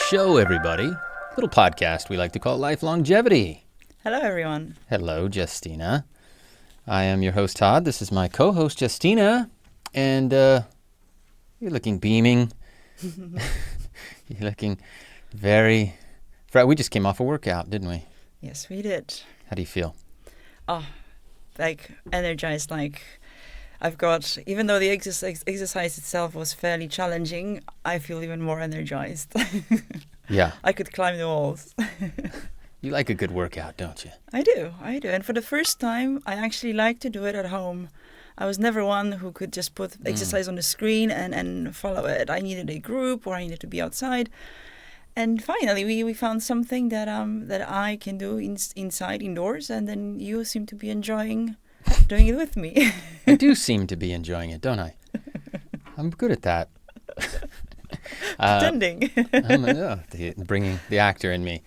show, everybody. Little podcast we like to call Life Longevity. Hello, everyone. Hello, Justyna. I am your host, Todd. This is my co-host, Justyna. And you're looking beaming. You're looking very... We just came off a workout, didn't we? Yes, we did. How do you feel? Oh, like energized, like I've got, even though the exercise itself was fairly challenging, I feel even more energized. Yeah. I could climb the walls. You like a good workout, don't you? I do. And for the first time, I actually like to do it at home. I was never one who could just put exercise on the screen and follow it. I needed a group or I needed to be outside. And finally, we found something that I can do inside, indoors, and then you seem to be enjoying doing it with me. I do seem to be enjoying it, don't I? I'm good at that. Pretending. Bringing the actor in me.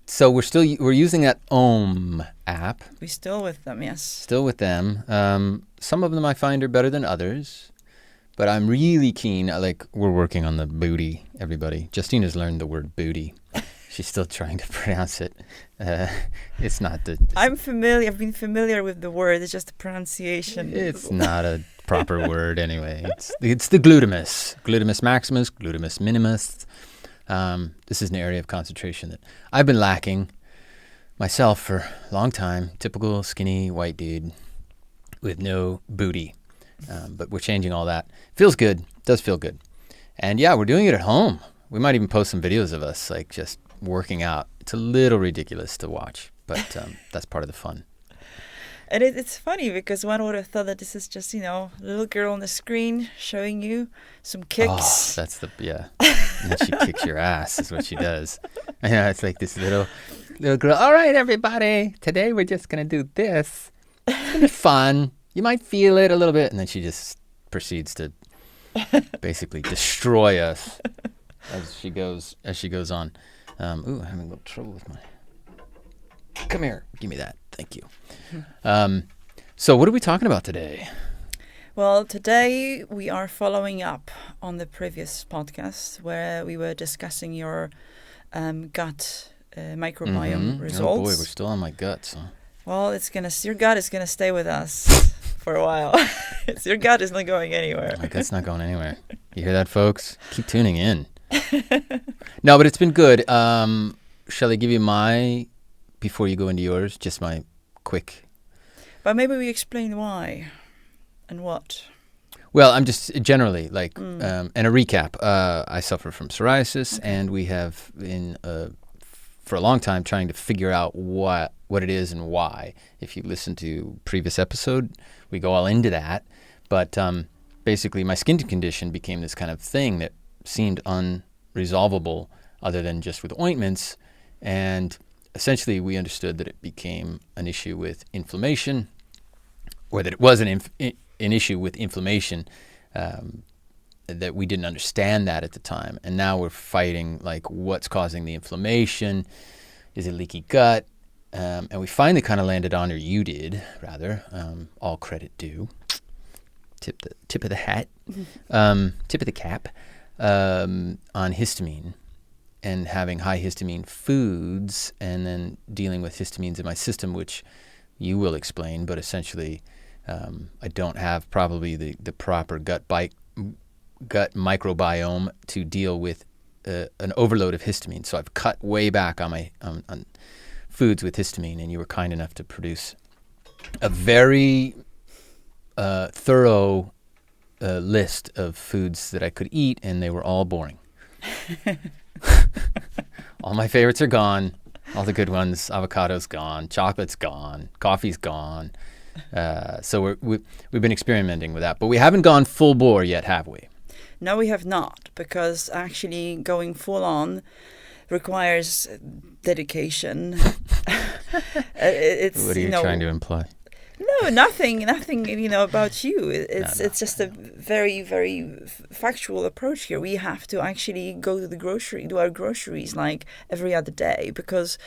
So we're using that app. We're still with them, yes. Still with them. Some of them I find are better than others. But I'm really keen, we're working on the booty, everybody. Justyna's learned the word booty. She's still trying to pronounce it. It's not the... I'm familiar, I've been familiar with the word, it's just the pronunciation. It's not a proper word anyway. It's the glutamus. Glutamus maximus, glutamus minimus. This is an area of concentration that I've been lacking myself for a long time. Typical skinny white dude with no booty. But we're changing all that. Feels good. Does feel good. And yeah, we're doing it at home. We might even post some videos of us just working out. It's a little ridiculous to watch, but that's part of the fun. And it's funny because one would have thought that this is just, a little girl on the screen showing you some kicks. Oh, that's yeah. And then she kicks your ass is what she does. Yeah, it's like this little girl. All right, everybody. Today we're just going to do this. It's going to be fun. You might feel it a little bit, and then she just proceeds to basically destroy us as she goes on. I'm having a little trouble with my... Come here. Give me that. Thank you. So what are we talking about today? Well, today we are following up on the previous podcast where we were discussing your gut microbiome results. Oh boy, we're still on my guts. Huh? Well, your gut is gonna stay with us for a while. Your gut is not going anywhere. My gut's not going anywhere. You hear that, folks? Keep tuning in. No, but it's been good. Shall I give you before you go into yours, just my quick... But maybe we explain why and what. Well, I'm just generally, and a recap. I suffer from psoriasis, and we have been, for a long time, trying to figure out what it is and why. If you listen to previous episode, we go all into that. But basically, my skin condition became this kind of thing that seemed unresolvable other than just with ointments. And essentially, we understood that it became an issue with inflammation, or that it was an issue with inflammation, that we didn't understand that at the time. And now we're fighting, what's causing the inflammation? Is it leaky gut? And we finally kind of landed on, or you did, rather, all credit due, tip of the hat, tip of the cap, on histamine and having high histamine foods and then dealing with histamines in my system, which you will explain, but essentially I don't have probably the proper gut microbiome to deal with an overload of histamine. So I've cut way back on my on foods with histamine, and you were kind enough to produce a very thorough list of foods that I could eat, and they were all boring. All my favorites are gone. All the good ones, avocados gone, chocolate's gone, coffee's gone. So we've been experimenting with that, but we haven't gone full bore yet, have we? No, we have not, because actually going full on requires dedication. What are you trying to imply? No, nothing, about you. It's just a very, very factual approach here. We have to actually go to do our groceries every other day, because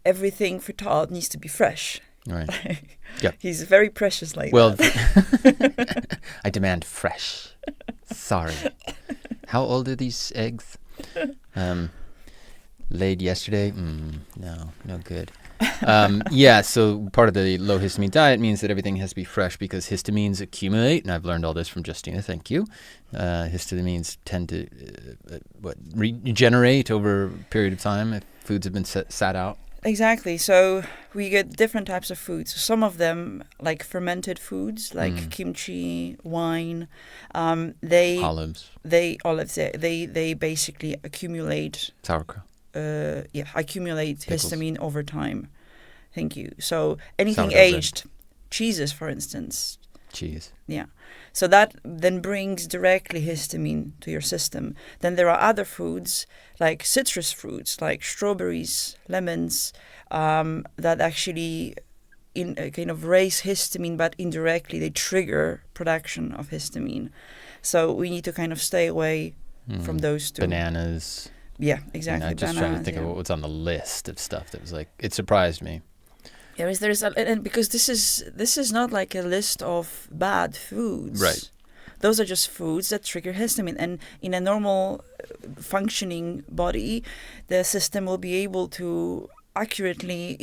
everything for Todd needs to be fresh. Right. Yeah. He's very precious like well, that. I demand fresh. Sorry. How old are these eggs? Laid yesterday? No good. So part of the low histamine diet means that everything has to be fresh because histamines accumulate, and I've learned all this from Justyna, thank you. Histamines tend to regenerate over a period of time if foods have been sat out. Exactly. So we get different types of foods. Some of them, like fermented foods, like kimchi, wine, Olives. They basically accumulate Sauerkraut. Accumulate Pickles. histamine over time. Thank you. So anything Sourdough aged, cheeses, for instance. Cheese. Yeah. So that then brings directly histamine to your system. Then there are other foods like citrus fruits, like strawberries, lemons, that actually kind of raise histamine, but indirectly they trigger production of histamine. So we need to kind of stay away from those two. Bananas. Yeah, exactly. I just trying to think of what's on the list of stuff that was like, it surprised me. Yeah, and because this is not like a list of bad foods. Right. Those are just foods that trigger histamine, and in a normal functioning body, the system will be able to accurately,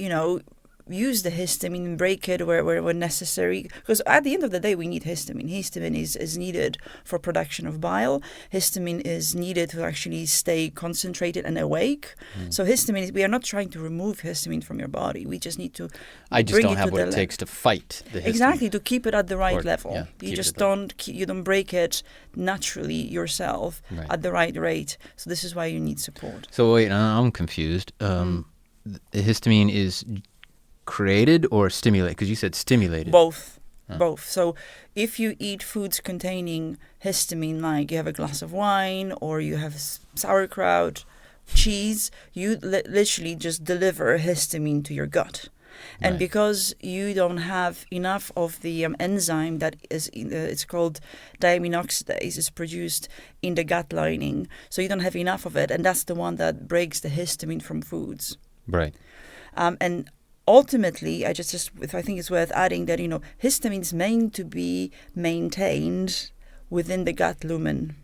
use the histamine and break it where necessary. Because at the end of the day, we need histamine. Histamine is needed for production of bile. Histamine is needed to actually stay concentrated and awake. So histamine, we are not trying to remove histamine from your body. We just need to I just don't have what it takes to fight the histamine. Exactly, to keep it at the right level. Yeah, you just don't break it naturally yourself at the right rate. So this is why you need support. So wait, I'm confused. The histamine is created or stimulated? Because you said stimulated. Both. So if you eat foods containing histamine, like you have a glass of wine or you have sauerkraut, cheese, you literally just deliver histamine to your gut. And because you don't have enough of the enzyme that is, it's called diamine oxidase, is produced in the gut lining. So you don't have enough of it, and that's the one that breaks the histamine from foods. Right. And ultimately, I think it's worth adding that, histamine is meant to be maintained within the gut lumen.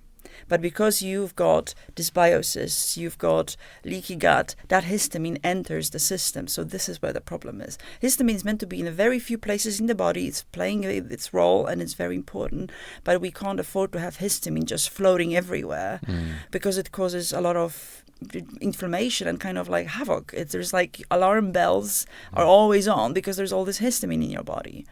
But because you've got dysbiosis, you've got leaky gut, that histamine enters the system. So this is where the problem is. Histamine is meant to be in a very few places in the body. It's playing its role and it's very important. But we can't afford to have histamine just floating everywhere because it causes a lot of inflammation and kind of like havoc. There's like alarm bells are always on because there's all this histamine in your body.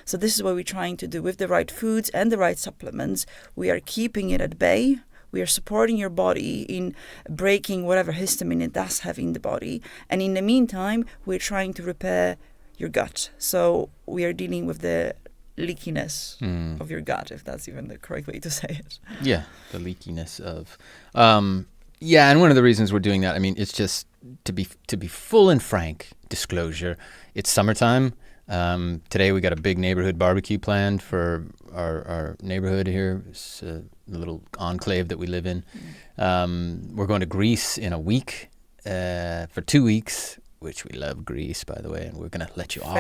So this is what we're trying to do with the right foods and the right supplements. We are keeping it at bay. We are supporting your body in breaking whatever histamine it does have in the body. And in the meantime, we're trying to repair your gut. So we are dealing with the leakiness of your gut, if that's even the correct way to say it. Yeah, the leakiness of... and one of the reasons we're doing that, I mean, it's just to be full and frank disclosure, it's summertime. Today we got a big neighborhood barbecue planned for our neighborhood here. It's a little enclave that we live in. We're going to Greece in a week for 2 weeks, which we love Greece, by the way, and we're going to let you all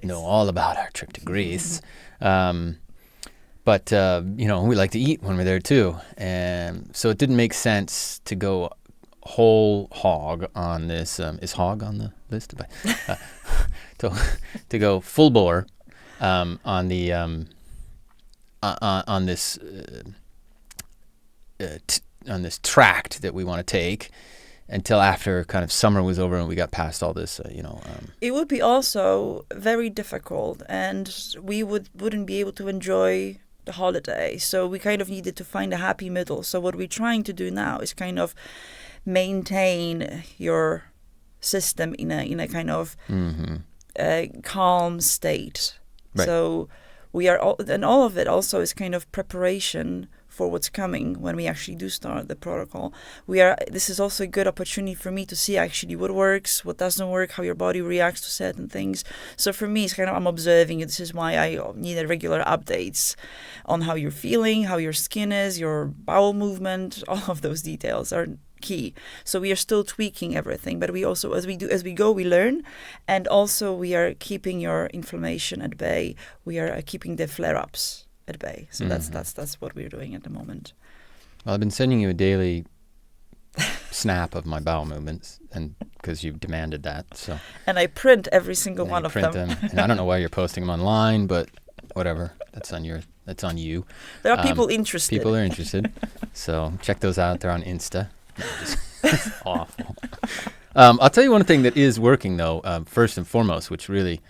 know all about our trip to Greece. But we like to eat when we're there too, and so it didn't make sense to go whole hog on this. Is hog on the list? To go full bore on the on this tract that we want to take until after kind of summer was over and we got past all this. It would be also very difficult, and we wouldn't be able to enjoy the holiday. So we kind of needed to find a happy middle. So what we're trying to do now is kind of maintain your system in a kind of calm state. Right. So we are all of it also is kind of preparation for what's coming when we actually do start the protocol. This is also a good opportunity for me to see actually what works, what doesn't work, how your body reacts to certain things. So for me, it's kind of, I'm observing it. This is why I need regular updates on how you're feeling, how your skin is, your bowel movement. All of those details are key. So we are still tweaking everything, but we also, as we go, we learn, and also we are keeping your inflammation at bay. We are keeping the flare-ups at bay. So that's what we're doing at the moment. Well, I've been sending you a daily snap of my bowel movements, and because you've demanded that. So. And I print every single one of them. And I don't know why you're posting them online, but whatever. That's on you. There are people interested. People are interested. So check those out. They're on Insta. It's awful. I'll tell you one thing that is working, though, first and foremost, which really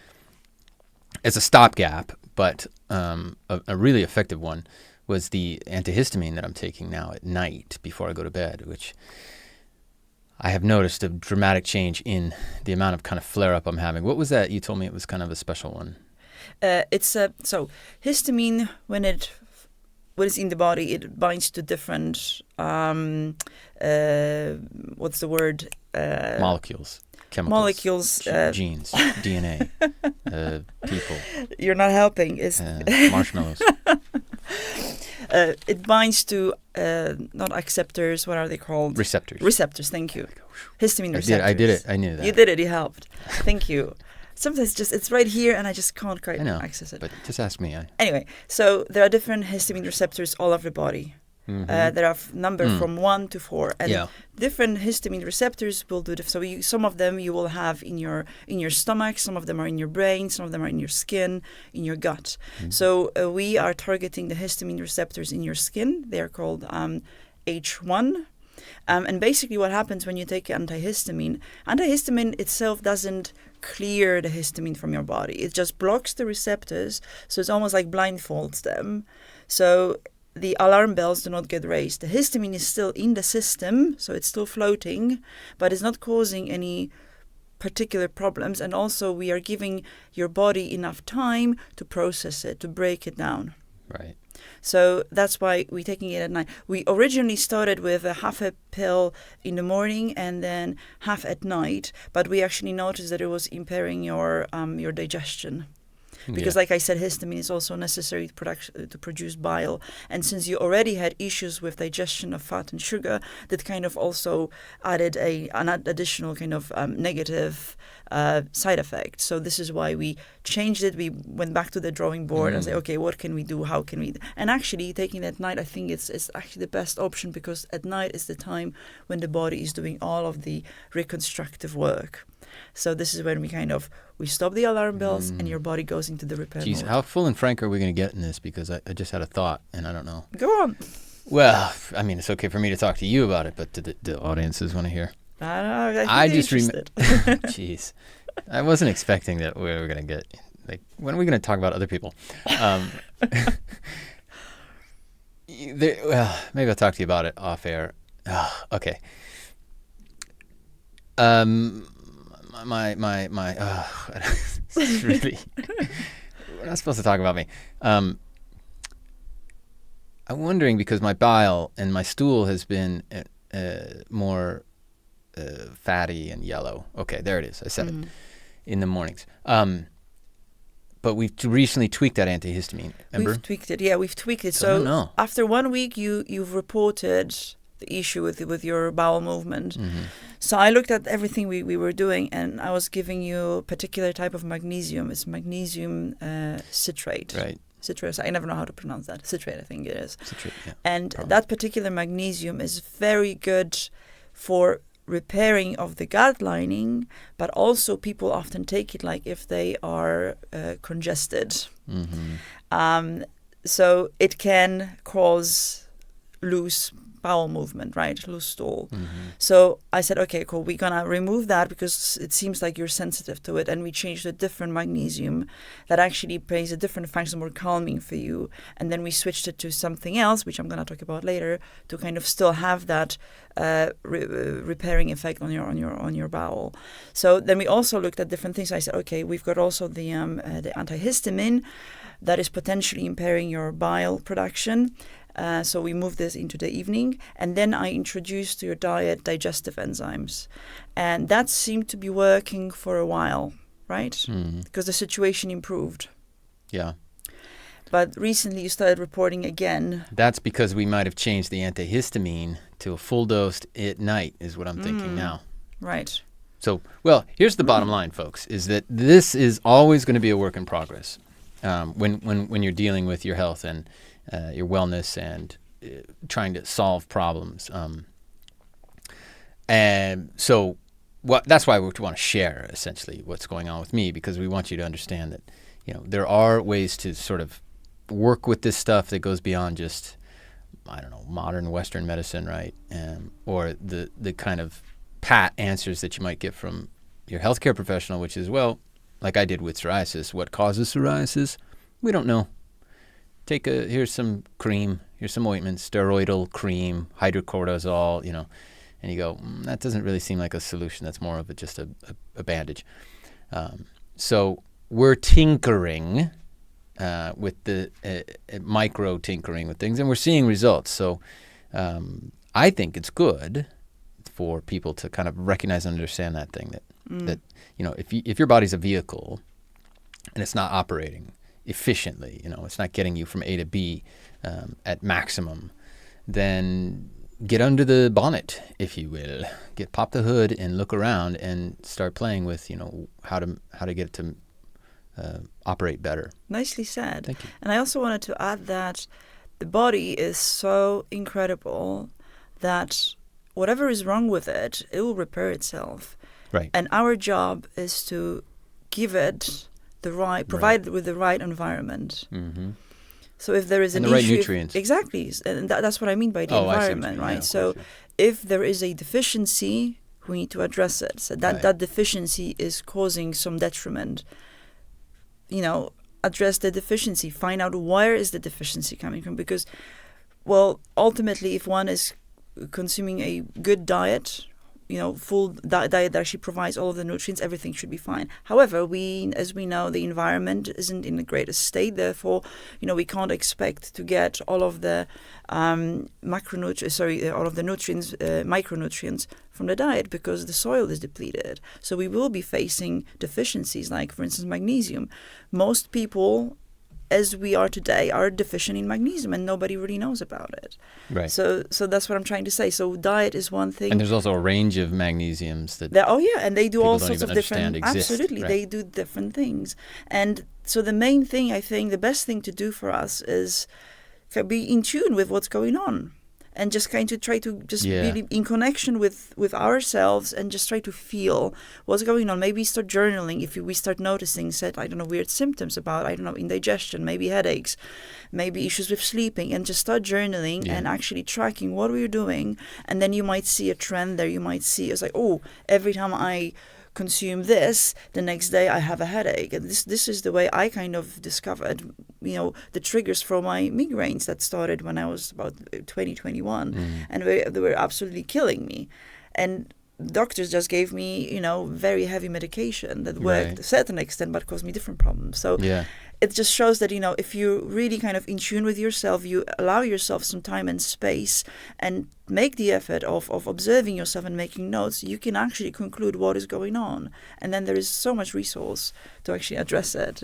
is a stopgap, but a really effective one, was the antihistamine that I'm taking now at night before I go to bed, which I have noticed a dramatic change in the amount of kind of flare-up I'm having. What was that? You told me it was kind of a special one. So histamine, when it's in the body, it binds to different what's the word? Molecules, chemicals, molecules, genes, DNA, people. You're not helping. It's marshmallows. It binds to not acceptors. What are they called? Receptors. Receptors. Thank you. Histamine receptors. I did it. I knew that. You did it. You helped. Thank you. Sometimes it's right here and I just can't quite access it. But just ask me. Anyway, so there are different histamine receptors all over the body. Mm-hmm. There are number from 1 to 4, and different histamine receptors will do. Some of them you will have in your stomach, some of them are in your brain, some of them are in your skin, in your gut. Mm-hmm. So we are targeting the histamine receptors in your skin. They are called H1. And basically what happens when you take antihistamine itself doesn't clear the histamine from your body. It just blocks the receptors, so it's almost like blindfolds them. So the alarm bells do not get raised. The histamine is still in the system, so it's still floating, but it's not causing any particular problems. And also we are giving your body enough time to process it, to break it down. Right. So that's why we're taking it at night. We originally started with half a pill in the morning and then half at night, but we actually noticed that it was impairing your digestion. Because like I said, histamine is also necessary to produce bile. And since you already had issues with digestion of fat and sugar, that kind of also added an additional kind of negative side effect. So this is why we changed it. We went back to the drawing board and said, okay, what can we do? How can we? And actually taking it at night, I think it's actually the best option, because at night is the time when the body is doing all of the reconstructive work. So this is when we stop the alarm bells and your body goes into the repair mode. How full and frank are we going to get in this? Because I just had a thought and I don't know. Go on. Well, I mean, it's okay for me to talk to you about it, but the audiences want to hear. I just interested. Jeez. I wasn't expecting that we were going to get, when are we going to talk about other people? Maybe I'll talk to you about it off air. Okay. It's really, we're not supposed to talk about me. I'm wondering, because my bile and my stool has been more fatty and yellow. Okay, there it is. I said it in the mornings. But we've recently tweaked that antihistamine. Remember? We've tweaked it. Yeah, we've tweaked it. So after 1 week, you've reported the issue with your bowel movement. Mm-hmm. So I looked at everything we were doing, and I was giving you a particular type of magnesium. It's magnesium citrate. Right. Citrate. I never know how to pronounce that. Citrate, I think it is. Citrate, yeah. And that particular magnesium is very good for repairing of the gut lining, but also people often take it like if they are congested. Mm-hmm. So it can cause loose bowel movement, right? Loose stool. Mm-hmm. So I said, okay, cool. We're going to remove that because it seems like you're sensitive to it. And we changed to a different magnesium that actually plays a different function, more calming for you. And then we switched it to something else, which I'm going to talk about later, to kind of still have that repairing effect on your bowel. So then we also looked at different things. I said, okay, we've got also the antihistamine that is potentially impairing your bile production. So we moved this into the evening, and then I introduced to your diet digestive enzymes, and that seemed to be working for a while, right? Mm-hmm. Because the situation improved. Yeah. But recently you started reporting again. That's because we might have changed the antihistamine to a full dose at night, is what I'm thinking now. Right. So, well, here's the bottom line, folks, is that this is always going to be a work in progress when you're dealing with your health and your wellness, and trying to solve problems. And so that's why we want to share essentially what's going on with me, because we want you to understand that, there are ways to sort of work with this stuff that goes beyond just, I don't know, modern Western medicine, right? Or the kind of pat answers that you might get from your healthcare professional, which is, well, like I did with psoriasis, what causes psoriasis? We don't know. Here's some cream, here's some ointment, steroidal cream, hydrocortisol, and you go, that doesn't really seem like a solution. That's more of just a bandage. So we're tinkering with the micro tinkering with things, and we're seeing results. So I think it's good for people to kind of recognize and understand that thing that if your body's a vehicle and it's not operating efficiently, it's not getting you from A to B at maximum, then get under the bonnet, if you will. Pop the hood and look around and start playing with, how to get it to operate better. Nicely said. Thank you. And I also wanted to add that the body is so incredible that whatever is wrong with it, it will repair itself. Right. And our job is to give it provide it with the right environment. Mm-hmm. So if there is and an the issue, right nutrients. Exactly, and that's what I mean by the environment, right? So if there is a deficiency, we need to address it. So that deficiency is causing some detriment. Address the deficiency. Find out where is the deficiency coming from, because, well, ultimately, if one is consuming a good diet, full diet that actually provides all of the nutrients, everything should be fine. However, as we know, the environment isn't in the greatest state. Therefore, we can't expect to get all of the all of the nutrients, micronutrients from the diet, because the soil is depleted. So we will be facing deficiencies, like, for instance, magnesium. Most people, as we are today, are deficient in magnesium, and nobody really knows about it. Right. So that's what I'm trying to say. So diet is one thing. And there's also a range of magnesiums that and they do all sorts of different. Exist, absolutely, right. They do different things. And so the main thing, I think, the best thing to do for us is to be in tune with what's going on, and just kind of try to just be in connection with ourselves, and just try to feel what's going on. Maybe start journaling if we start noticing, weird symptoms about, indigestion, maybe headaches, maybe issues with sleeping, and just start journaling and actually tracking what we're doing. And then you might see a trend there. You might see, it's like, oh, every time I consume this, the next day I have a headache. And this is the way I kind of discovered, the triggers for my migraines that started when I was about 2021, and they were absolutely killing me. And doctors just gave me, very heavy medication that worked to a certain extent, but caused me different problems. So it just shows that, if you're really kind of in tune with yourself, you allow yourself some time and space, and make the effort of observing yourself and making notes, you can actually conclude what is going on. And then there is so much resource to actually address it.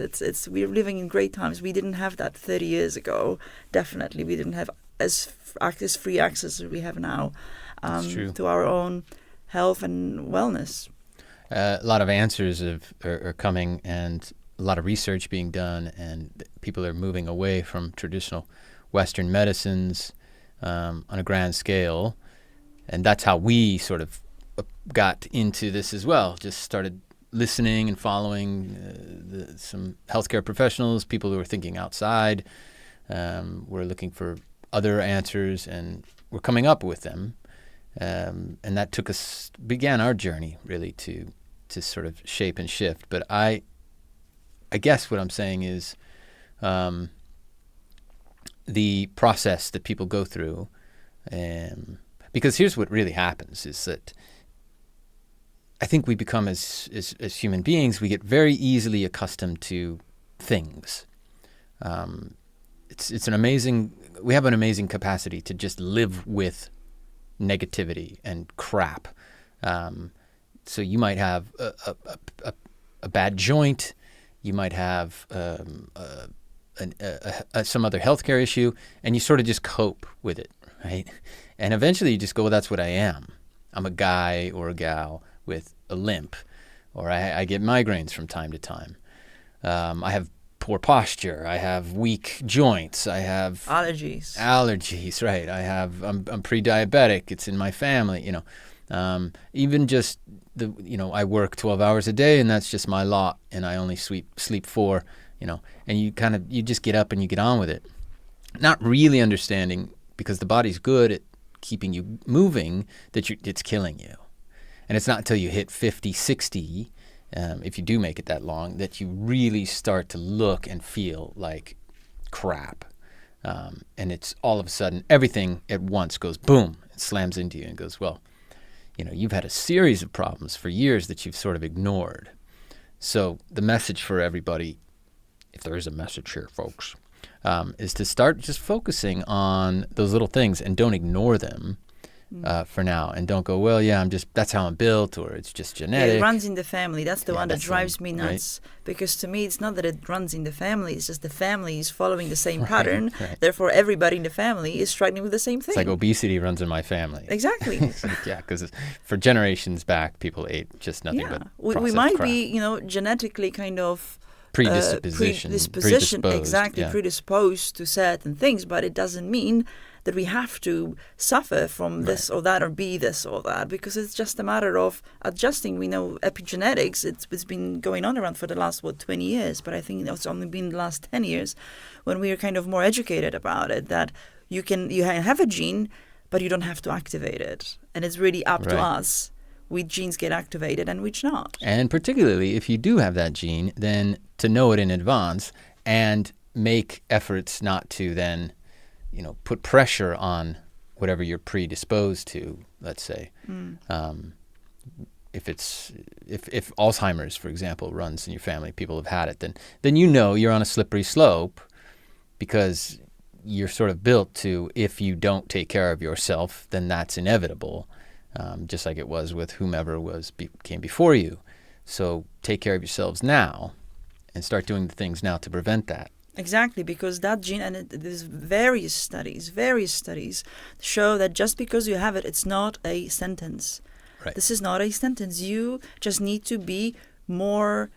We're living in great times. We didn't have that 30 years ago. Definitely. We didn't have as free access as we have now to our own health and wellness. A lot of answers are coming, and a lot of research being done, and people are moving away from traditional Western medicines on a grand scale. And that's how we sort of got into this as well. Just started listening and following some healthcare professionals, people who were thinking outside. We're looking for other answers, and we're coming up with them. And that began our journey really to sort of shape and shift. But I guess what I'm saying is the process that people go through, because here's what really happens is that I think we become as human beings, we get very easily accustomed to things. We have an amazing capacity to just live with negativity and crap. So you might have a bad joint, you might have some other healthcare issue, and you sort of just cope with it, right? And eventually you just go, well, that's what I am. I'm a guy or a gal with a limp, or I get migraines from time to time. I have poor posture. I have weak joints. I have allergies, right? I'm pre-diabetic. It's in my family, even just I work 12 hours a day and that's just my lot, and I only sleep 4, and you just get up and you get on with it. Not really understanding, because the body's good at keeping you moving, that it's killing you. And it's not until you hit 50, 60, if you do make it that long, that you really start to look and feel like crap. And it's all of a sudden, everything at once goes boom, it slams into you and goes, well, you've had a series of problems for years that you've sort of ignored. So the message for everybody, if there is a message here, folks, is to start just focusing on those little things and don't ignore them for now. And don't go, well, yeah, that's how I'm built, or it's just genetic. Yeah, it runs in the family. That's the one that drives me nuts. Right? Because to me, it's not that it runs in the family. It's just the family is following the same pattern. Right. Therefore, everybody in the family is struggling with the same thing. It's like obesity runs in my family. Exactly. Yeah, because for generations back, people ate just nothing but processed we might crap. Be, genetically kind of predisposed to certain things, but it doesn't mean that we have to suffer from this or that, or be this or that, because it's just a matter of adjusting. We know epigenetics, it's been going on around for the last 20 years, but I think it's only been the last 10 years when we are kind of more educated about it, that you have a gene, but you don't have to activate it, and it's really up to us which genes get activated and which not. And particularly if you do have that gene, then to know it in advance and make efforts not to then, put pressure on whatever you're predisposed to, let's say. If Alzheimer's, for example, runs in your family, people have had it, then you're on a slippery slope, because you're sort of built to, if you don't take care of yourself, then that's inevitable. Just like it was with whomever came before you. So take care of yourselves now and start doing the things now to prevent that. Exactly, because that gene, and there's various studies show that just because you have it, it's not a sentence. Right. This is not a sentence. You just need to be more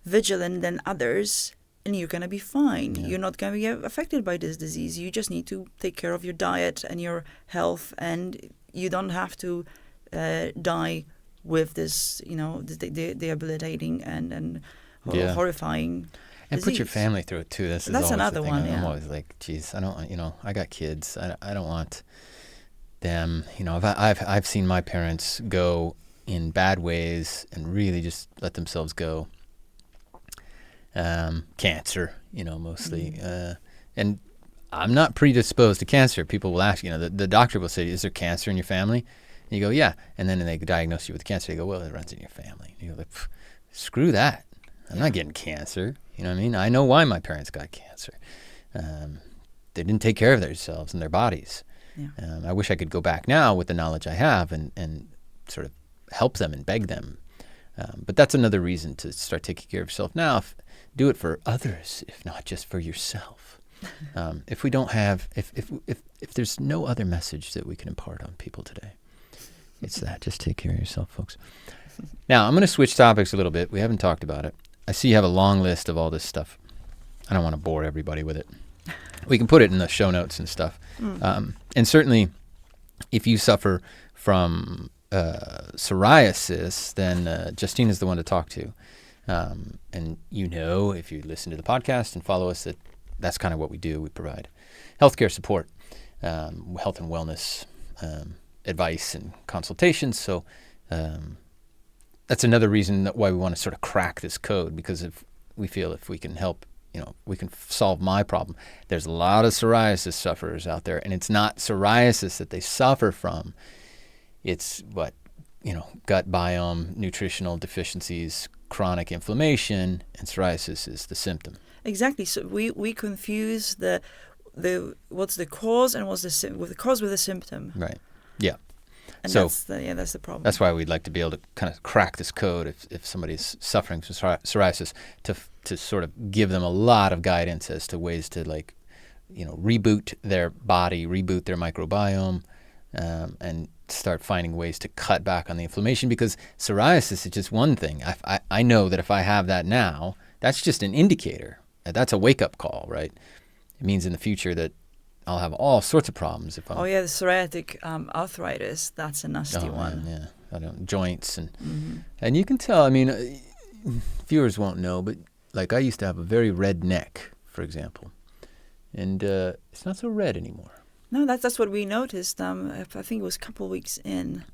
vigilant than others, and you're going to be fine. Yeah. You're not going to be affected by this disease. You just need to take care of your diet and your health, and you don't have to die with this, debilitating and horrifying and disease. Put your family through it too. That's another one. I'm always like, geez, I don't, I got kids. I don't want them. I've seen my parents go in bad ways and really just let themselves go. Cancer, mostly, and I'm not predisposed to cancer. People will ask, the doctor will say, is there cancer in your family? And you go, yeah. And then they diagnose you with cancer. They go, well, it runs in your family. And you go, screw that. I'm not getting cancer. You know what I mean? I know why my parents got cancer. They didn't take care of themselves and their bodies. Yeah. I wish I could go back now with the knowledge I have and sort of help them and beg them. But that's another reason to start taking care of yourself now. Do it for others, if not just for yourself. If we don't have, if there's no other message that we can impart on people today, it's that. Just take care of yourself, folks. Now, I'm going to switch topics a little bit. We haven't talked about it. I see you have a long list of all this stuff. I don't want to bore everybody with it. We can put it in the show notes and stuff. And certainly, if you suffer from psoriasis, then Justyna's the one to talk to. And if you listen to the podcast and follow us, that's kind of what we do. We provide healthcare support, health and wellness advice and consultations. So that's another reason why we want to sort of crack this code, because if we can help, we can solve my problem. There's a lot of psoriasis sufferers out there, and it's not psoriasis that they suffer from. It's gut biome, nutritional deficiencies, chronic inflammation, and psoriasis is the symptom. Exactly. So we confuse the what's the cause and what's the cause with the symptom. Right. Yeah. And so that's the problem. That's why we'd like to be able to kind of crack this code if somebody's suffering from psoriasis, to sort of give them a lot of guidance as to ways to reboot their body, reboot their microbiome, and start finding ways to cut back on the inflammation, because psoriasis is just one thing. I know that if I have that now, that's just an indicator. that's a wake-up call, right? It means in the future that I'll have all sorts of problems if I'm... Oh, yeah, the psoriatic arthritis, that's a nasty one. Man, yeah. Joints and you can tell, I mean, viewers won't know, but like I used to have a very red neck, for example, and it's not so red anymore. No, that's what we noticed. I think it was a couple of weeks in,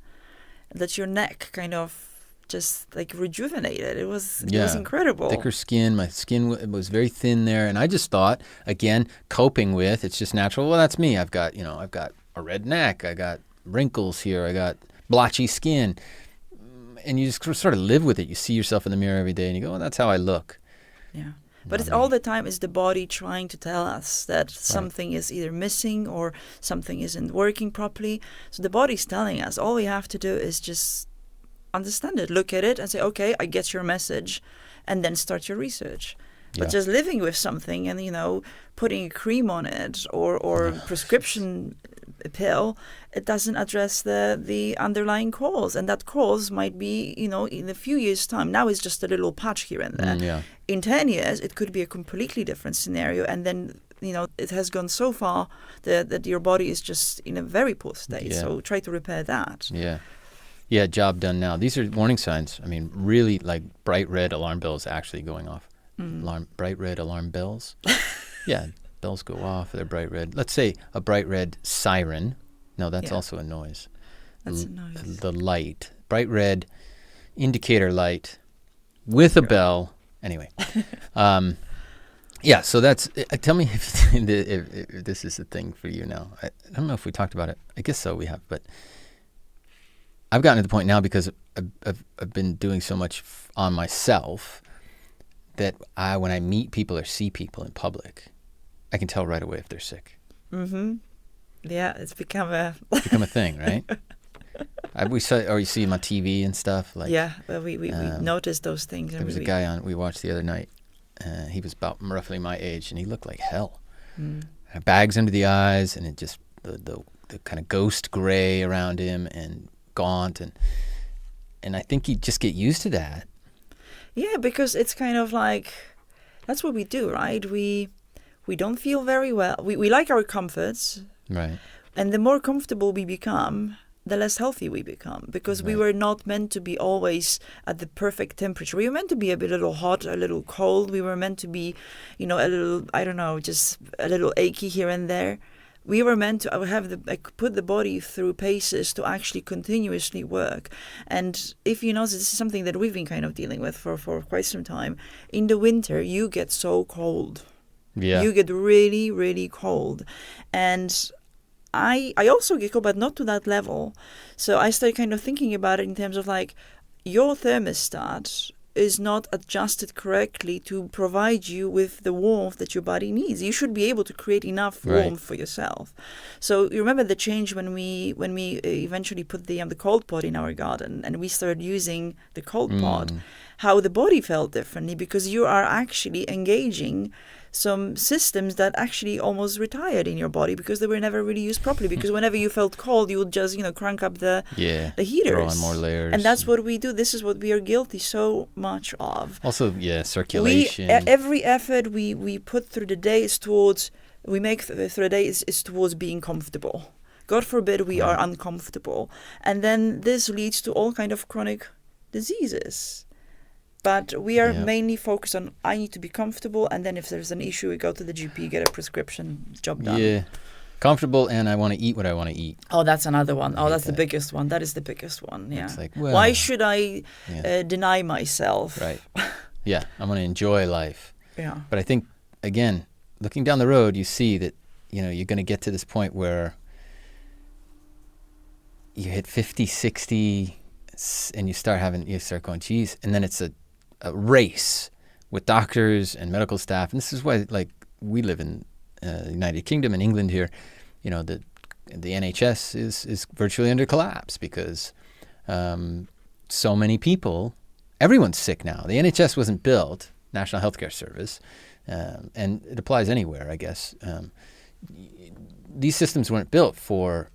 that your neck kind of just like rejuvenated. It was incredible. Thicker skin. My skin was very thin there, and I just thought, again, coping with, it's just natural. Well, that's me. I've got a red neck. I got wrinkles here. I got blotchy skin, and you just sort of live with it. You see yourself in the mirror every day, and you go, "Well, that's how I look." Yeah. But it's all the time is the body trying to tell us that something is either missing or something isn't working properly. So the body's telling us. All we have to do is just understand it, look at it and say, okay, I get your message, and then start your research. But just living with something and, putting a cream on it or prescription pill, it doesn't address the underlying cause. And that cause might be, in a few years' time. Now it's just a little patch here and there. In 10 years, it could be a completely different scenario. And then, it has gone so far that your body is just in a very poor state. Yeah. So try to repair that. Yeah. Yeah, job done now. These are warning signs. I mean, really, like bright red alarm bells actually going off. Bright red alarm bells. Yeah, bells go off. They're bright red. Let's say a bright red siren. No, that's also a noise. That's a noise. The light. Bright red indicator light with a bell. Anyway. Yeah, so that's... tell me if this is a thing for you now. I don't know if we talked about it. I guess so, we have, but... I've gotten to the point now because I've been doing so much on myself that when I meet people or see people in public, I can tell right away if they're sick. Mm-hmm. Yeah, it's become a thing, right? You see him on TV and stuff. Like, yeah, well, we noticed those things. There was a guy we watched the other night. He was about roughly my age, and he looked like hell. Bags under the eyes, and it just the kind of ghost gray around him, and gaunt, and I think you just get used to that. Yeah, because it's kind of like that's what we do, right? We don't feel very well. We like our comforts, right? And the more comfortable we become, the less healthy we become, because we were not meant to be always at the perfect temperature. We were meant to be a little hot, a little cold. We were meant to be, a little, I don't know, just a little achy here and there. We were meant to put the body through paces to actually continuously work. And if you notice, this is something that we've been kind of dealing with for quite some time. In the winter, you get so cold. Yeah. You get really, really cold. And I also get cold, but not to that level. So I started kind of thinking about it in terms of like, your thermostat is not adjusted correctly to provide you with the warmth that your body needs. You should be able to create enough warmth for yourself. So you remember the change when we eventually put the cold pot in our garden and we started using the cold pot, how the body felt differently, because you are actually engaging some systems that actually almost retired in your body because they were never really used properly. Because whenever you felt cold, you would just crank up the heaters, throw on more layers, and that's what we do. This is what we are guilty so much of. Also, circulation. Every effort we put through the day is towards through the day is towards being comfortable. God forbid we are uncomfortable, and then this leads to all kind of chronic diseases. But we are mainly focused on, I need to be comfortable, and then if there's an issue, we go to the GP, get a prescription, job done. Yeah, comfortable, and I want to eat what I want to eat. Oh, that's another one. Oh, that's the biggest one. That is the biggest one, yeah. It's like, well, why should I deny myself? Right. Yeah, I'm going to enjoy life. Yeah. But I think, again, looking down the road, you see that, you're going to get to this point where you hit 50, 60, and you start going, geez, and then it's a race with doctors and medical staff. And this is why, like, we live in the United Kingdom and England here, the NHS is virtually under collapse because so many people, everyone's sick now. The NHS wasn't built, National Healthcare Service, and it applies anywhere, I guess. These systems weren't built for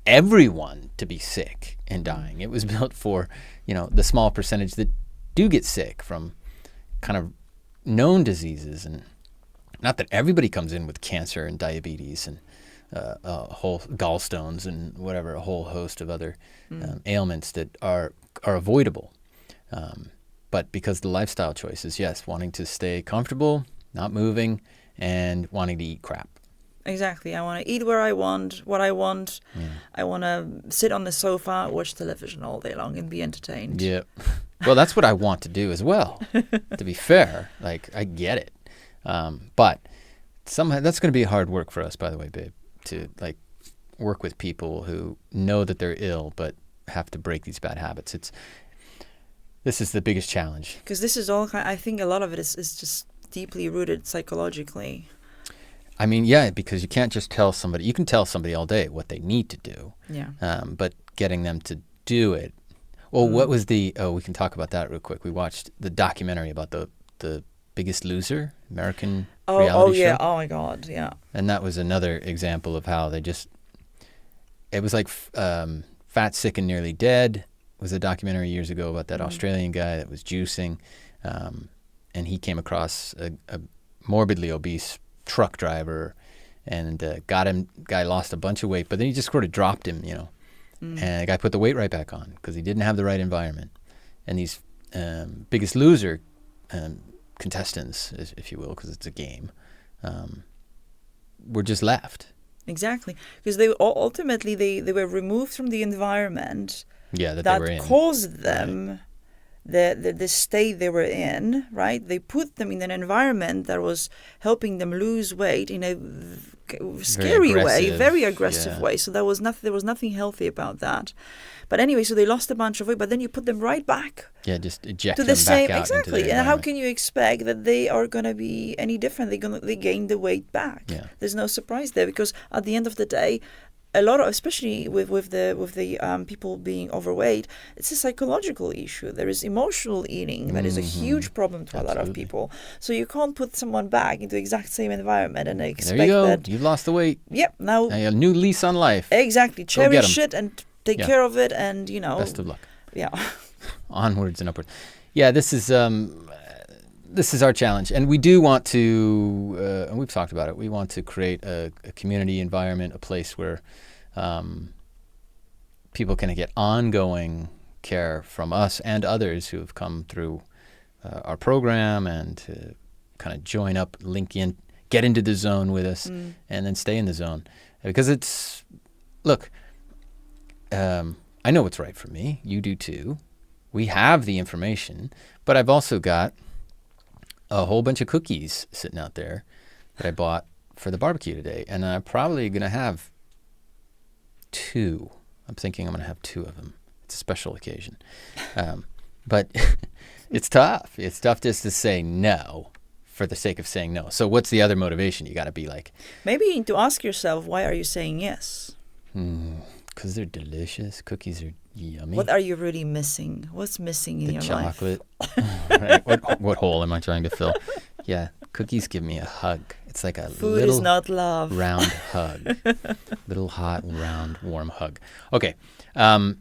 everyone to be sick and dying. It was built for, the small percentage that do get sick from kind of known diseases. And not that everybody comes in with cancer and diabetes and whole gallstones and whatever, a whole host of other ailments that are avoidable. But because the lifestyle choices, yes, wanting to stay comfortable, not moving, and wanting to eat crap. Exactly. I want to eat where I want, what I want. Yeah. I want to sit on the sofa, watch television all day long and be entertained. Yeah. Well, that's what I want to do as well, to be fair. Like, I get it. But somehow that's going to be hard work for us, by the way, babe, to like work with people who know that they're ill but have to break these bad habits. This is the biggest challenge. Because this is all, I think a lot of it is just deeply rooted psychologically. I mean, yeah, because you can't just tell somebody. You can tell somebody all day what they need to do. Yeah. But getting them to do it. Well, what was we can talk about that real quick. We watched the documentary about the Biggest Loser, American reality show. Oh, yeah. Oh, my God. Yeah. And that was another example of how it was like Fat, Sick, and Nearly Dead was a documentary years ago about that Australian guy that was juicing. And he came across a morbidly obese truck driver and guy lost a bunch of weight, but then he just sort of dropped him, and the guy put the weight right back on because he didn't have the right environment. And these Biggest Loser contestants, if you will, because it's a game, were just left. Exactly, because they ultimately they were removed from the environment that they were in. Caused them the state they were in, right? They put them in an environment that was helping them lose weight in a scary way, very aggressive way. So there was nothing healthy about that. But anyway, so they lost a bunch of weight, but then you put them right back. Yeah, just eject to them the same back out exactly. Into the and how can you expect that they are going to be any different? They gain the weight back. Yeah. There's no surprise there because at the end of the day, a lot of, especially with the people being overweight, it's a psychological issue. There is emotional eating that is a huge problem to a lot of people. So you can't put someone back into the exact same environment and expect there you go. that You've lost the weight. Yep. Now a new lease on life. Exactly. Cherish it and take care of it, and best of luck. Yeah. Onwards and upwards. Yeah, this is our challenge, and we do want to, and we've talked about it. We want to create a community environment, a place where people can get ongoing care from us and others who have come through our program and to kind of join up, link in, get into the zone with us, and then stay in the zone. Because look, I know what's right for me. You do too. We have the information, but I've also got a whole bunch of cookies sitting out there that I bought for the barbecue today, and I'm probably going to have 2. I'm thinking I'm going to have 2 of them. It's a special occasion. But it's tough. It's tough just to say no for the sake of saying no. So what's the other motivation? You got to be like... Maybe you need to ask yourself, why are you saying yes? Because they're delicious. Cookies are yummy. What are you really missing? What's missing in your life? The chocolate. Right. What hole am I trying to fill? Yeah, cookies give me a hug. It's like a food little is not love. Round hug. Little hot, round, warm hug. Okay. I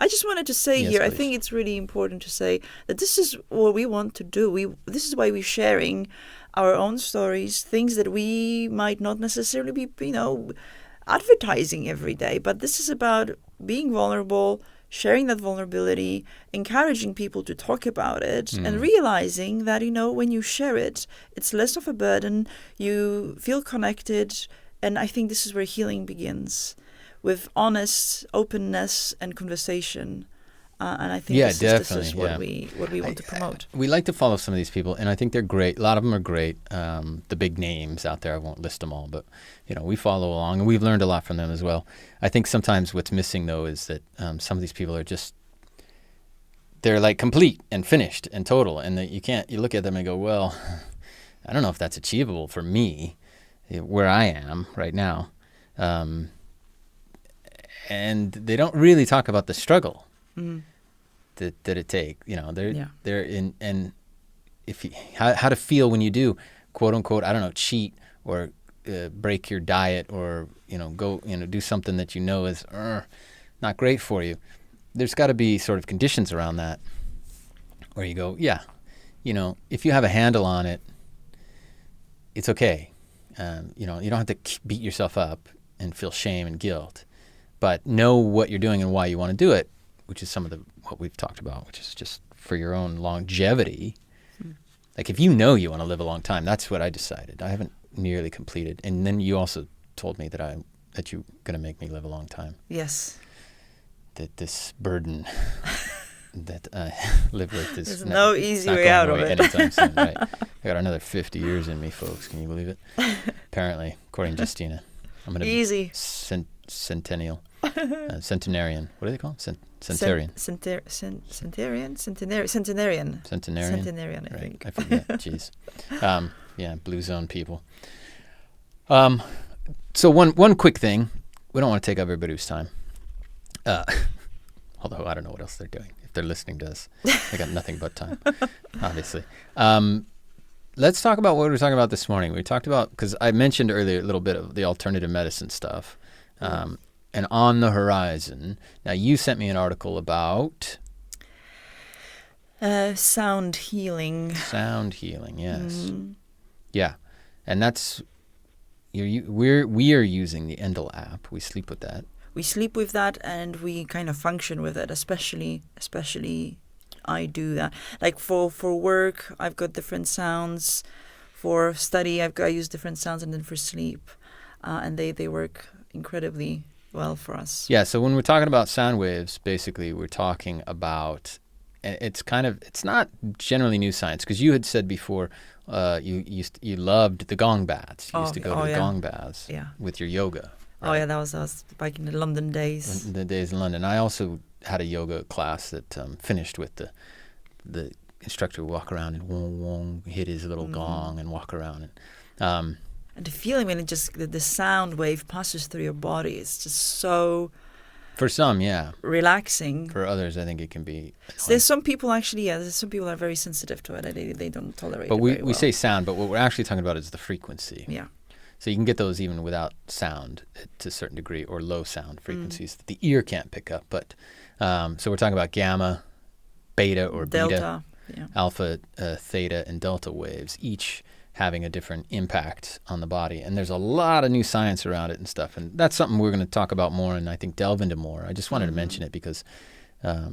just wanted to say here, please. I think it's really important to say that this is what we want to do. This is why we're sharing our own stories, things that we might not necessarily be, advertising every day. But this is about being vulnerable, sharing that vulnerability, encouraging people to talk about it, and realizing that, when you share it, it's less of a burden, you feel connected, and I think this is where healing begins, with honest openness and conversation. And I think this is what we want to promote. We like to follow some of these people, and I think they're great. A lot of them are great. The big names out there, I won't list them all, but we follow along, and we've learned a lot from them as well. I think sometimes what's missing, though, is that some of these people are they're like complete and finished and total, and that you look at them and go, well, I don't know if that's achievable for me, where I am right now. And they don't really talk about the struggle. That it takes, they're in, and how to feel when you do, quote unquote, I don't know, cheat or break your diet or go do something that is not great for you. There's got to be sort of conditions around that where you go, if you have a handle on it, it's okay. You know, you don't have to beat yourself up and feel shame and guilt, but know what you're doing and why you want to do it, which is some of what we've talked about, which is just for your own longevity. Like if you know you want to live a long time, that's what I decided. I haven't nearly completed. And then you also told me that you're going to make me live a long time. Yes. That this burden that I live with is There's no easy way out of it. Anytime soon, right? I got another 50 years in me, folks. Can you believe it? Apparently, according to Justyna, I'm going to be centennial, centenarian. What do they call it? Centenarian. Centenarian, I think. I forget. Jeez. Yeah, blue zone people. So one quick thing. We don't want to take up everybody's time. Although I don't know what else they're doing. If they're listening to us, they got nothing but time, obviously. Let's talk about what we were talking about this morning. We talked about, because I mentioned earlier a little bit of the alternative medicine stuff. And on the horizon, now you sent me an article about... sound healing. Sound healing, yes. Yeah. And that's... We are using the Endel app. We sleep with that. We sleep with that, and we kind of function with it, especially I do that. Like for work, I've got different sounds. For study, I use different sounds, and then for sleep. And they work incredibly well for us. Yeah, so when we're talking about sound waves, basically we're talking about, it's not generally new science, because you had said before you loved the gong baths. You used to go to the gong baths with your yoga. Right? Oh yeah, that was back in the London days. The days in London. I also had a yoga class that finished with the instructor would walk around and wong wong, hit his little gong and walk around. And the feeling when the sound wave passes through your body is just so... For some, yeah. Relaxing. For others, I think it can be... So there's some people actually, there's some people that are very sensitive to it. They don't tolerate it very well. But we say sound, but what we're actually talking about is the frequency. Yeah. So you can get those even without sound to a certain degree, or low sound frequencies that the ear can't pick up. But so we're talking about gamma, beta or delta, beta, alpha, theta, and delta waves, each having a different impact on the body. And there's a lot of new science around it and stuff. And that's something we're going to talk about more and I think delve into more. I just wanted to mention it because that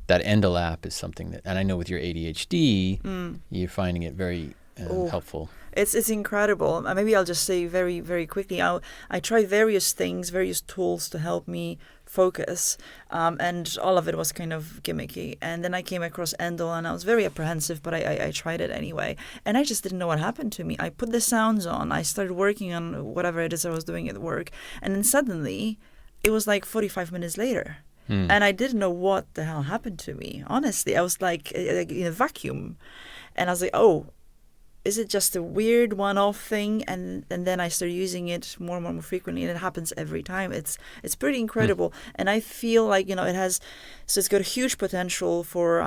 Endel app is something that, and I know with your ADHD, you're finding it very helpful. It's incredible. Maybe I'll just say very, very quickly, I tried various things, various tools to help me focus, and all of it was kind of gimmicky. And then I came across Endel, and I was very apprehensive, but I tried it anyway. And I just didn't know what happened to me. I put the sounds on. I started working on whatever it is I was doing at work. And then suddenly, it was like 45 minutes later. And I didn't know what the hell happened to me. Honestly, I was like in a vacuum. And I was like, oh, is it just a weird one-off thing? And then I started using it more and more frequently, and it happens every time. It's pretty incredible. And I feel like, it has, so it's got a huge potential for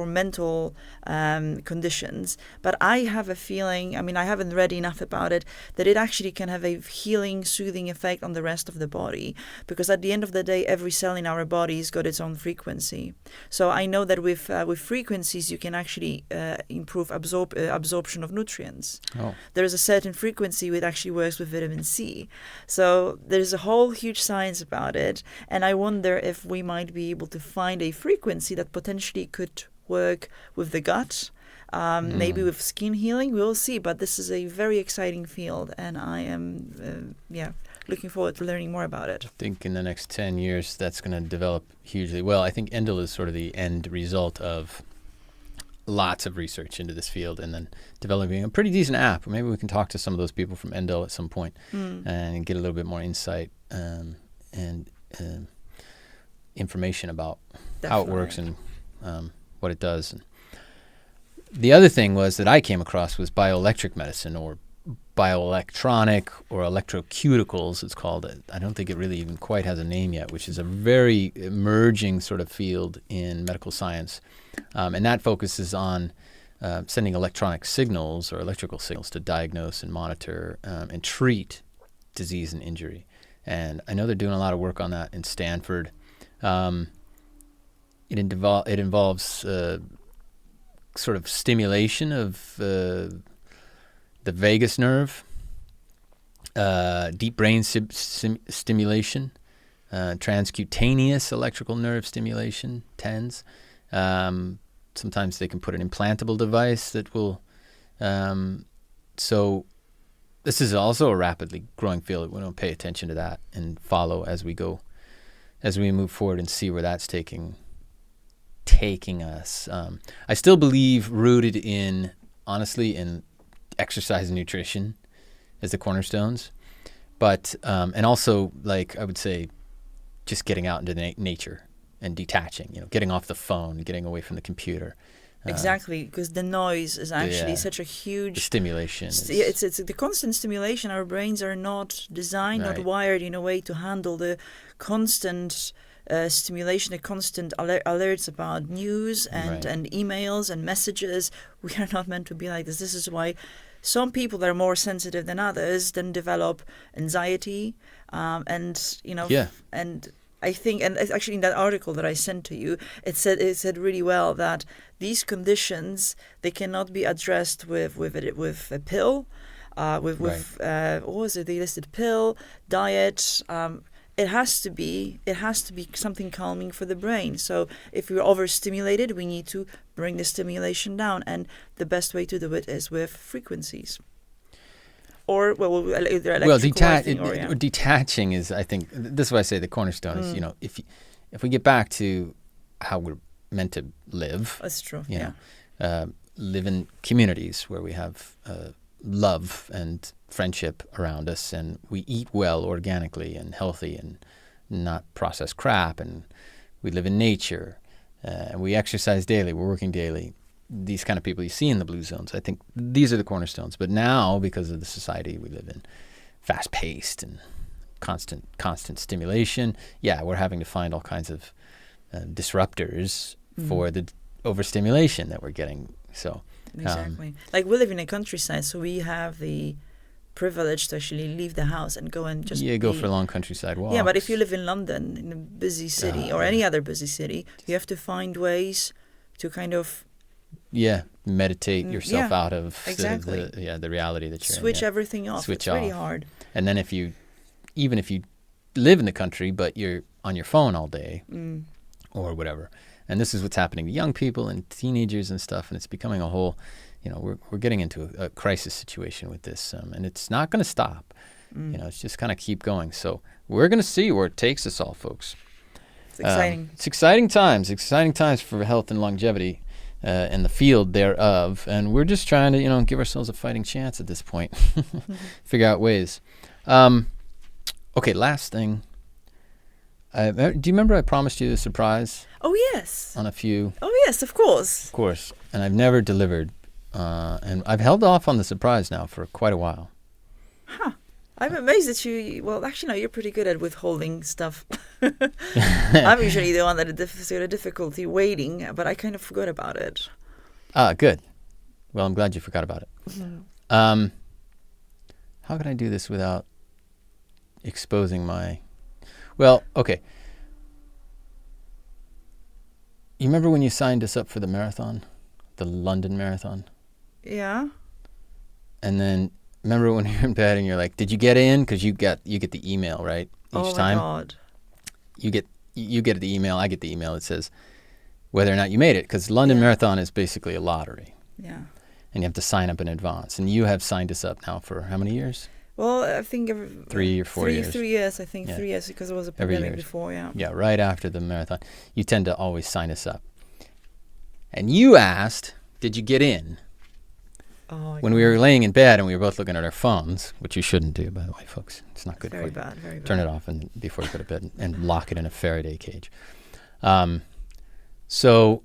mental conditions. But I have a feeling, I haven't read enough about it, that it actually can have a healing, soothing effect on the rest of the body. Because at the end of the day, every cell in our body's got its own frequency. So I know that with frequencies, you can actually improve absorption of nutrients. There is a certain frequency which actually works with vitamin C. So there's a whole huge science about it, and I wonder if we might be able to find a frequency that potentially could work with the gut, maybe with skin healing. We'll see, but this is a very exciting field, and I am looking forward to learning more about it. I think in the next 10 years that's going to develop hugely well. I think Endel is sort of the end result of lots of research into this field, and then developing a pretty decent app. Maybe we can talk to some of those people from Endel at some point and get a little bit more insight and information about how it works and what it does. And the other thing was that I came across was bioelectric medicine, or bioelectronic, or electrocuticals it's called. I don't think it really even quite has a name yet, which is a very emerging sort of field in medical science. And that focuses on sending electronic signals or electrical signals to diagnose and monitor and treat disease and injury. And I know they're doing a lot of work on that in Stanford. It involves sort of stimulation of the vagus nerve, deep brain stimulation, transcutaneous electrical nerve stimulation, TENS. Sometimes they can put an implantable device that will. So this is also a rapidly growing field. We don't pay attention to that and follow as we go, as we move forward and see where that's taking us. I still believe rooted in, honestly, in exercise and nutrition as the cornerstones, but and also, like, I would say, just getting out into nature and detaching, getting off the phone, getting away from the computer. Exactly, because the noise is actually such a huge... The stimulation. It's the constant stimulation. Our brains are not designed, not wired in a way to handle the constant stimulation, the constant alerts about news and emails and messages. We are not meant to be like this. This is why some people that are more sensitive than others then develop anxiety and I think, and actually in that article that I sent to you, it said really well that these conditions, they cannot be addressed with a pill, what was it? They listed pill, diet. It has to be something calming for the brain. So if we're overstimulated, we need to bring the stimulation down, and the best way to do it is with frequencies. Or detaching is, I think, this is why I say the cornerstone is, if we get back to how we're meant to live. That's true. Live in communities where we have love and friendship around us, and we eat well, organically and healthy, and not processed crap, and we live in nature, and we exercise daily, we're working daily. These kind of people you see in the blue zones, I think these are the cornerstones. But now, because of the society we live in, fast-paced and constant stimulation, we're having to find all kinds of disruptors for the overstimulation that we're getting. So exactly, like we live in a countryside, so we have the privilege to actually leave the house and go and just go for long countryside walks. Yeah, but if you live in London, in a busy city, or any other busy city, you have to find ways to kind of meditate yourself out of the reality that you're in. Switch everything off. It's really hard. And then even if you live in the country, but you're on your phone all day or whatever, and this is what's happening to young people and teenagers and stuff, and it's becoming a whole, we're getting into a crisis situation with this, and it's not going to stop. It's just kind of keep going. So we're going to see where it takes us all, folks. It's exciting. It's exciting times for health and longevity. In the field thereof, and we're just trying to, give ourselves a fighting chance at this point. Figure out ways. Okay, last thing. Do you remember I promised you a surprise? Oh, yes. On a few. Oh, yes, of course. Of course. And I've never delivered. And I've held off on the surprise now for quite a while. Huh. I'm amazed that you're pretty good at withholding stuff. I'm usually the one that has a difficulty waiting, but I kind of forgot about it. Good. Well, I'm glad you forgot about it. Mm-hmm. How can I do this without exposing my... Well, okay. You remember when you signed us up for the marathon? The London Marathon? Yeah. And then... Remember when you're in bed and you're like, did you get in? Because you get the email, right? Each time. Oh, my God. You get the email. I get the email that says whether or not you made it. Because London Marathon is basically a lottery. Yeah. And you have to sign up in advance. And you have signed us up now for how many years? Well, I think 3 or 4 years. 3 years, I think. 3 years, because it was a pandemic before, Yeah, right after the marathon. You tend to always sign us up. And you asked, did you get in? When we were laying in bed and we were both looking at our phones, which you shouldn't do, by the way, folks. It's not good for you. Very bad. Turn it off before you go to bed and lock it in a Faraday cage. So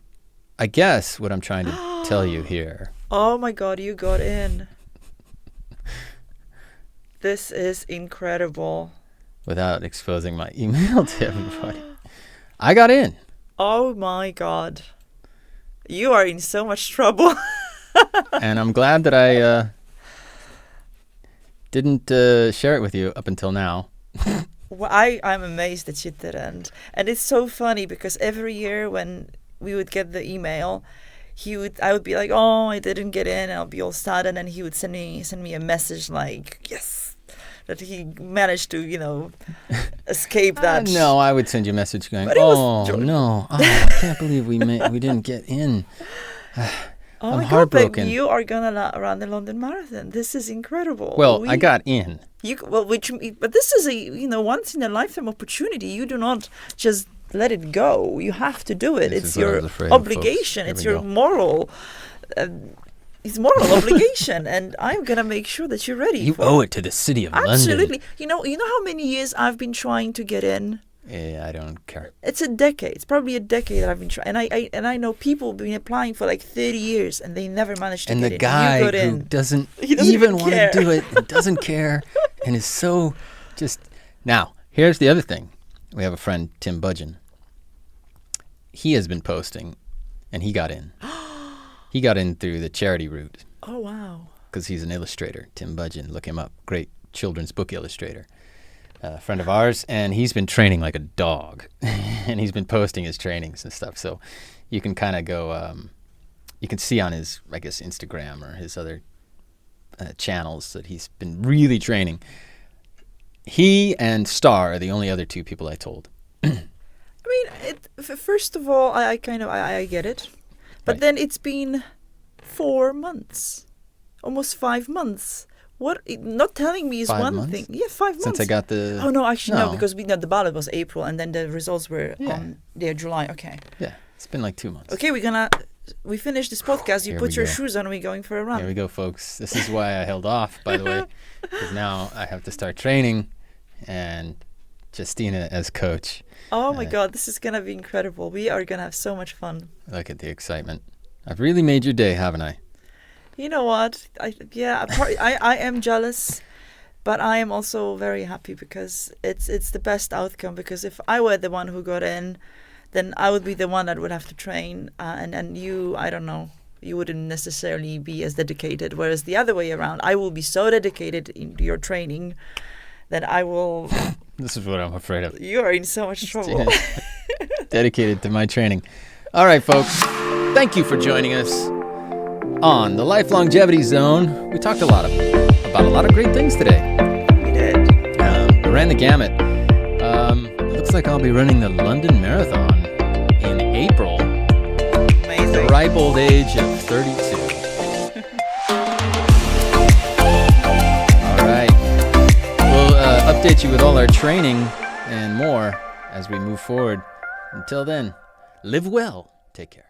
I guess what I'm trying to tell you here. Oh, my God, you got in. This is incredible. Without exposing my email to everybody. I got in. Oh, my God. You are in so much trouble. And I'm glad that I didn't share it with you up until now. Well, I'm amazed that you didn't. And it's so funny because every year when we would get the email, I would be like, oh, I didn't get in, and I'll be all sad, and then he would send me a message like, yes, that he managed to, escape that. No, I would send you a message going, But no, I can't believe we didn't get in. Oh I'm my heartbroken. God, you are gonna run the London Marathon. This is incredible. Well, I got in. But this is a once in a lifetime opportunity. You do not just let it go. You have to do it. This It's is what I your was afraid of, obligation. folks. It's Here we your go. moral. It's moral obligation, and I'm gonna make sure that you're ready. You owe it to the city of Absolutely. London. You know how many years I've been trying to get in. I don't care. It's a decade. It's probably a decade that I've been trying, and I know people have been applying for like 30 years, and they never managed to And get the in. guy You got who in. doesn't He doesn't even even want to care. do it and doesn't care and is so just... Now, here's the other thing. We have a friend, Tim Budgeon. He has been posting, and he got in. He got in through the charity route Oh, wow. because he's an illustrator. Tim Budgeon, look him up. Great children's book illustrator. A friend of ours, and he's been training like a dog. And he's been posting his trainings and stuff. So you can kind of go... you can see on his, I guess, Instagram or his other channels that he's been really training. He and Star are the only other two people I told. I mean, first of all, I get it. But Right. then it's been 4 months. Almost 5 months. Not telling me is 5 one months? thing. Yeah, 5 months. Since I got the... Oh, no, actually, no, No. because the ballot was April, and then the results were Yeah. on July. Okay. Yeah, it's been like 2 months. Okay, we finished this podcast. You Here put we your go. shoes on, and we're going for a run. Here we go, folks. This is why I held off, by the way, because now I have to start training and Justyna as coach. Oh my God, this is gonna be incredible. We are gonna have so much fun. Look at the excitement. I've really made your day, haven't I? You know what? I am jealous, but I am also very happy because it's the best outcome. Because if I were the one who got in, then I would be the one that would have to train, and you, I don't know, you wouldn't necessarily be as dedicated. Whereas the other way around, I will be so dedicated in your training that I will. This is what I'm afraid of. You are in so much trouble. Dedicated to my training. All right, folks. Thank you for joining us on the Life Longevity Zone. We talked about a lot of great things today. We did. We ran the gamut. It looks like I'll be running the London Marathon in April. Amazing. The ripe old age of 32. All right. We'll update you with all our training and more as we move forward. Until then, live well. Take care.